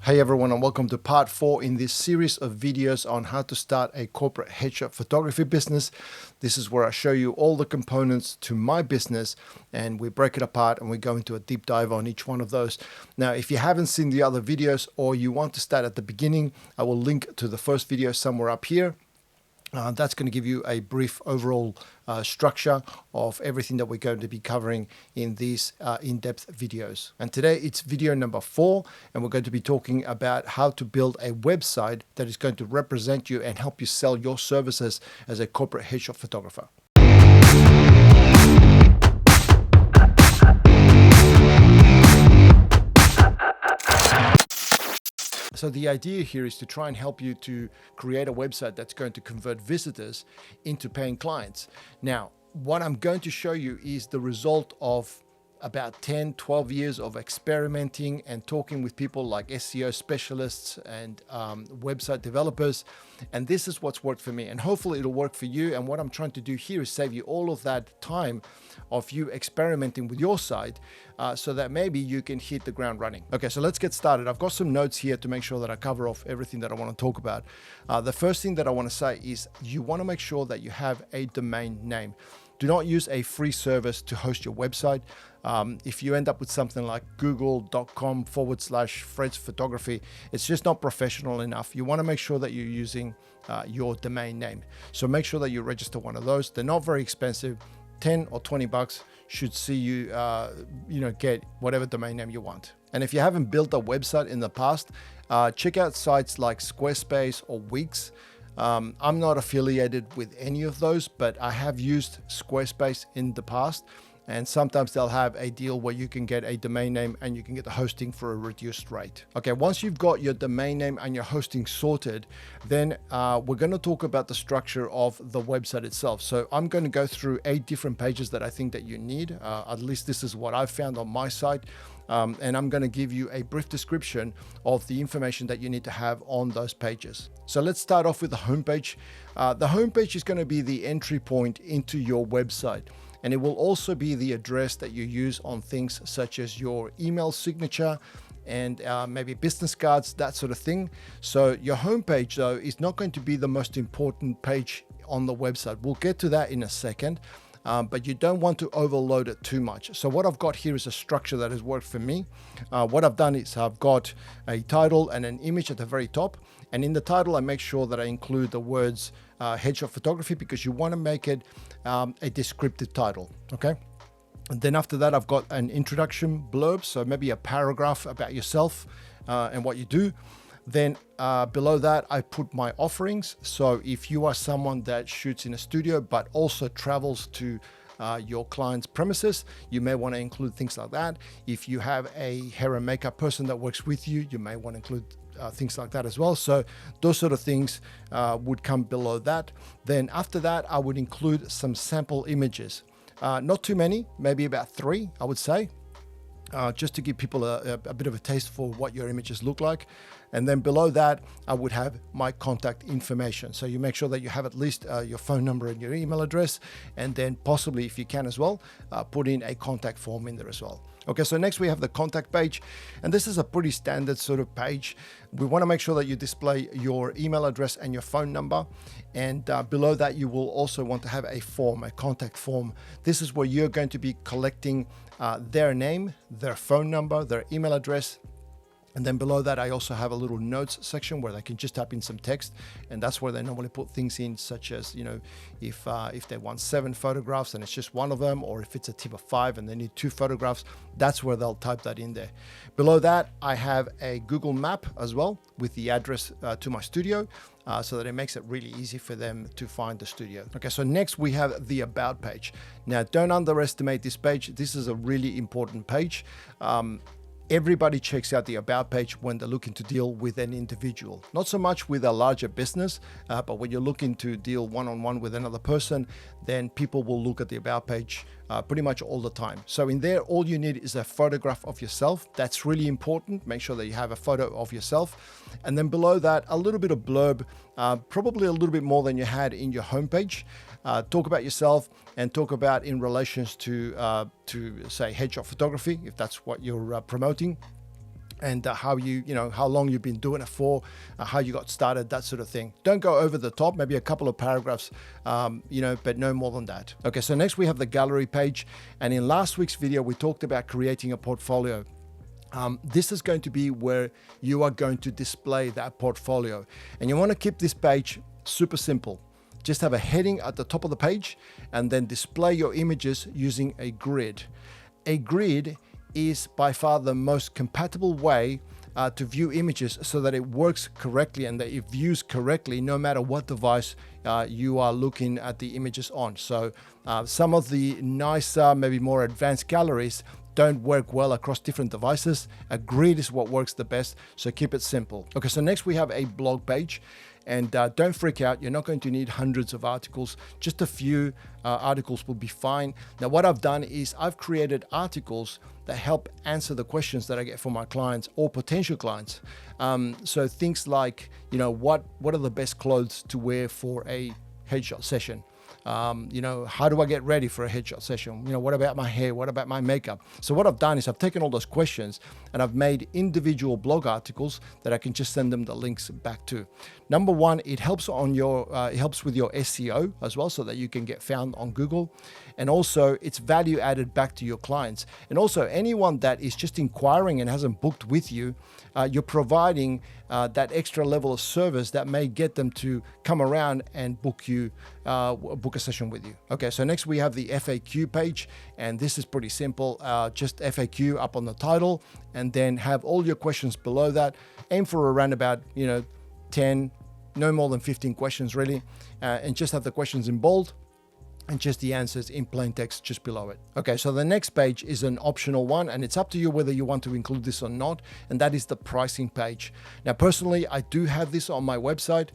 Hey everyone, and welcome to part 4 in this series of videos on how to start a corporate headshot photography business. This is where I show you all the components to my business and we break it apart and we go into a deep dive on each one of those. Now, if you haven't seen the other videos or you want to start at the beginning, I will link to the first video somewhere up here. That's going to give you a brief overall structure of everything that we're going to be covering in these in-depth videos. And today it's video number 4, and we're going to be talking about how to build a website that is going to represent you and help you sell your services as a corporate headshot photographer. So the idea here is to try and help you to create a website that's going to convert visitors into paying clients. Now, what I'm going to show you is the result of about 10, 12 years of experimenting and talking with people like SEO specialists and website developers. And this is what's worked for me, and hopefully it'll work for you. And what I'm trying to do here is save you all of that time of you experimenting with your site so that maybe you can hit the ground running. Okay, so let's get started. I've got some notes here to make sure that I cover off everything that I want to talk about. The first thing that I want to say is you want to make sure that you have a domain name. Do not use a free service to host your website. If you end up with something like google.com/Fred's photography, it's just not professional enough. You want to make sure that you're using your domain name. So make sure that you register one of those. They're not very expensive. 10 or 20 bucks should see you, get whatever domain name you want. And if you haven't built a website in the past, check out sites like Squarespace or Wix. I'm not affiliated with any of those, but I have used Squarespace in the past, and sometimes they'll have a deal where you can get a domain name and you can get the hosting for a reduced rate. Okay, once you've got your domain name and your hosting sorted, then we're going to talk about the structure of the website itself. So I'm going to go through 8 different pages that I think that you need. At least this is what I've found on my site. And I'm going to give you a brief description of the information that you need to have on those pages. So let's start off with the homepage. The homepage is going to be the entry point into your website, and it will also be the address that you use on things such as your email signature and maybe business cards, that sort of thing. So your homepage, though, is not going to be the most important page on the website. We'll get to that in a second. But you don't want to overload it too much. So what I've got here is a structure that has worked for me. What I've done is I've got a title and an image at the very top. And in the title, I make sure that I include the words headshot photography, because you want to make it a descriptive title, okay? And then after that, I've got an introduction blurb, so maybe a paragraph about yourself and what you do. Then below that, I put my offerings. So if you are someone that shoots in a studio but also travels to your client's premises, you may want to include things like that. If you have a hair and makeup person that works with you, you may want to include things like that as well. So those sort of things would come below that. Then after that, I would include some sample images. Not too many, maybe about 3, I would say. Just to give people a bit of a taste for what your images look like. And then below that, I would have my contact information. So you make sure that you have at least your phone number and your email address, and then possibly, if you can as well, put in a contact form in there as well. Okay, so next we have the contact page, and this is a pretty standard sort of page. We want to make sure that you display your email address and your phone number, and below that you will also want to have a form, a contact form. This is where you're going to be collecting their name, their phone number, their email address. And then below that, I also have a little notes section where they can just type in some text, and that's where they normally put things in, such as, if they want 7 photographs and it's just one of them, or if it's a team of 5 and they need 2 photographs, that's where they'll type that in there. Below that, I have a Google map as well with the address to my studio, so that it makes it really easy for them to find the studio. Okay, so next we have the About page. Now, don't underestimate this page. This is a really important page. Everybody checks out the About page when they're looking to deal with an individual. Not so much with a larger business, but when you're looking to deal one-on-one with another person, then people will look at the About page pretty much all the time. So in there, all you need is a photograph of yourself. That's really important. Make sure that you have a photo of yourself. And then below that, a little bit of blurb, probably a little bit more than you had in your homepage. Talk about yourself and talk about in relations to say headshot photography, if that's what you're promoting. and how how long you've been doing it for, how you got started, that sort of thing. Don't go over the top, maybe a couple of paragraphs, but no more than that. Okay, so next we have the gallery page. And in last week's video, we talked about creating a portfolio. This is going to be where you are going to display that portfolio. And you want to keep this page super simple. Just have a heading at the top of the page and then display your images using a grid. A grid is by far the most compatible way to view images so that it works correctly and that it views correctly no matter what device you are looking at the images on. So some of the nicer, maybe more advanced galleries don't work well across different devices. A grid is what works the best, so keep it simple. Okay, so next we have a blog page. And don't freak out, you're not going to need hundreds of articles, just a few articles will be fine. Now what I've done is I've created articles that help answer the questions that I get from my clients or potential clients. So things like, what are the best clothes to wear for a headshot session? How do I get ready for a headshot session? What about my hair? What about my makeup? So what I've done is I've taken all those questions and I've made individual blog articles that I can just send them the links back to. Number one, it helps it helps with your SEO as well, so that you can get found on Google. And also it's value added back to your clients. And also anyone that is just inquiring and hasn't booked with you, you're providing that extra level of service that may get them to come around and book a session with you. Okay, so next we have the FAQ page, and this is pretty simple. Just FAQ up on the title, and then have all your questions below that. Aim for around about 10, no more than 15 questions really, and just have the questions in bold and just the answers in plain text just below it. Okay, so the next page is an optional one, and it's up to you whether you want to include this or not, and that is the pricing page. Now, personally, I do have this on my website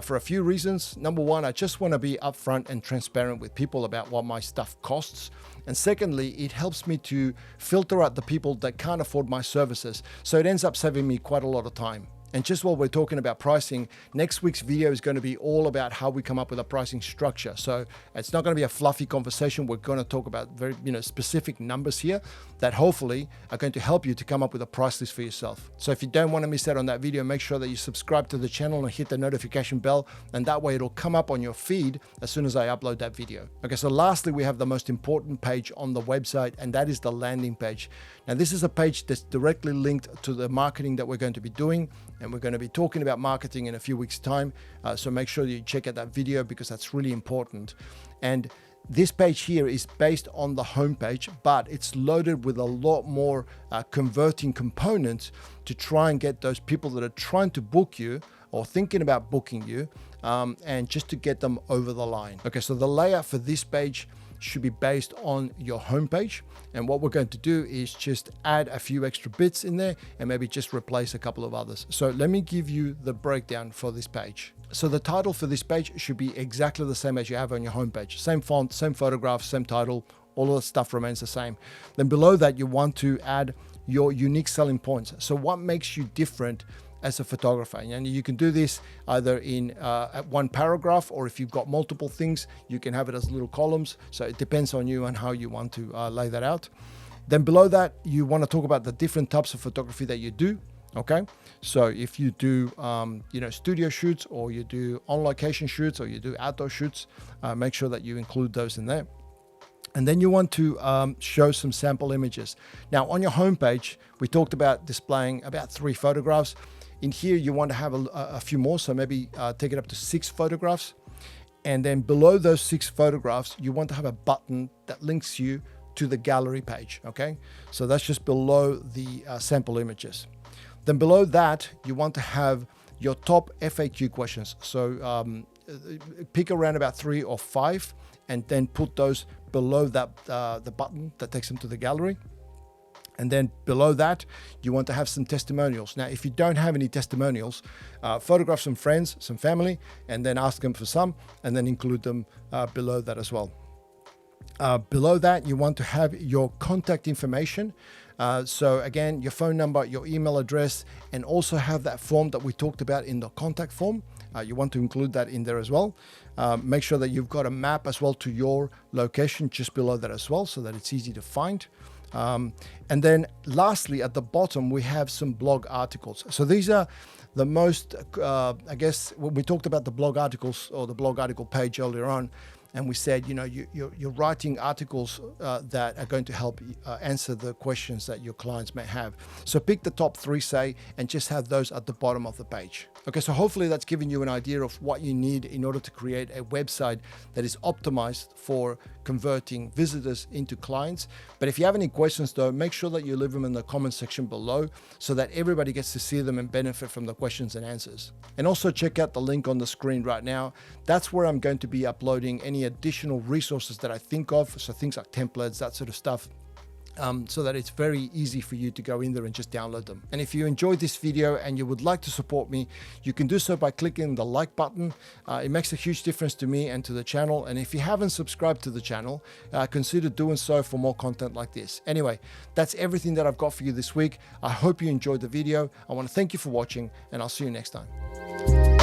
for a few reasons. Number one, I just want to be upfront and transparent with people about what my stuff costs. And secondly, it helps me to filter out the people that can't afford my services. So it ends up saving me quite a lot of time. And just while we're talking about pricing, next week's video is going to be all about how we come up with a pricing structure. So it's not going to be a fluffy conversation. We're going to talk about very specific numbers here that hopefully are going to help you to come up with a price list for yourself. So if you don't want to miss out on that video, make sure that you subscribe to the channel and hit the notification bell, and that way it'll come up on your feed as soon as I upload that video. Okay, so lastly, we have the most important page on the website, and that is the landing page. Now, this is a page that's directly linked to the marketing that we're going to be doing, and we're going to be talking about marketing in a few weeks' time. So make sure you check out that video because that's really important. And this page here is based on the homepage, but it's loaded with a lot more converting components to try and get those people that are trying to book you or thinking about booking you, and just to get them over the line. Okay, so the layout for this page should be based on your homepage. And what we're going to do is just add a few extra bits in there and maybe just replace a couple of others. So let me give you the breakdown for this page. So the title for this page should be exactly the same as you have on your homepage. Same font, same photograph, same title, all of the stuff remains the same. Then below that, you want to add your unique selling points. So what makes you different as a photographer? And you can do this either in one paragraph, or if you've got multiple things, you can have it as little columns. So it depends on you and how you want to lay that out. Then below that, you want to talk about the different types of photography that you do. Okay, so if you do studio shoots, or you do on location shoots, or you do outdoor shoots, make sure that you include those in there. And then you want to show some sample images. Now on your homepage, we talked about displaying about 3 photographs. In here, you want to have a few more, so maybe take it up to 6 photographs. And then below those 6 photographs, you want to have a button that links you to the gallery page, okay? So that's just below the sample images. Then below that, you want to have your top FAQ questions. So pick around about 3 or 5, and then put those below that the button that takes them to the gallery. And then below that, you want to have some testimonials. Now, if you don't have any testimonials, photograph some friends, some family, and then ask them for some, and then include them below that as well. Below that, you want to have your contact information. So again, your phone number, your email address, and also have that form that we talked about in the contact form. You want to include that in there as well. Make sure that you've got a map as well to your location just below that as well, so that it's easy to find. And then lastly, at the bottom, we have some blog articles. So these are the most, I guess, when we talked about the blog articles or the blog article page earlier on, and we said, you know, you're writing articles that are going to help answer the questions that your clients may have. So pick the top 3, say, and just have those at the bottom of the page. Okay, so hopefully that's given you an idea of what you need in order to create a website that is optimized for converting visitors into clients. But if you have any questions though, make sure that you leave them in the comment section below so that everybody gets to see them and benefit from the questions and answers. And also check out the link on the screen right now. That's where I'm going to be uploading any additional resources that I think of. So things like templates, that sort of stuff. So that it's very easy for you to go in there and just download them. And if you enjoyed this video and you would like to support me, you can do so by clicking the like button. It makes a huge difference to me and to the channel. And if you haven't subscribed to the channel, consider doing so for more content like this. Anyway, that's everything that I've got for you this week. I hope you enjoyed the video. I want to thank you for watching, and I'll see you next time.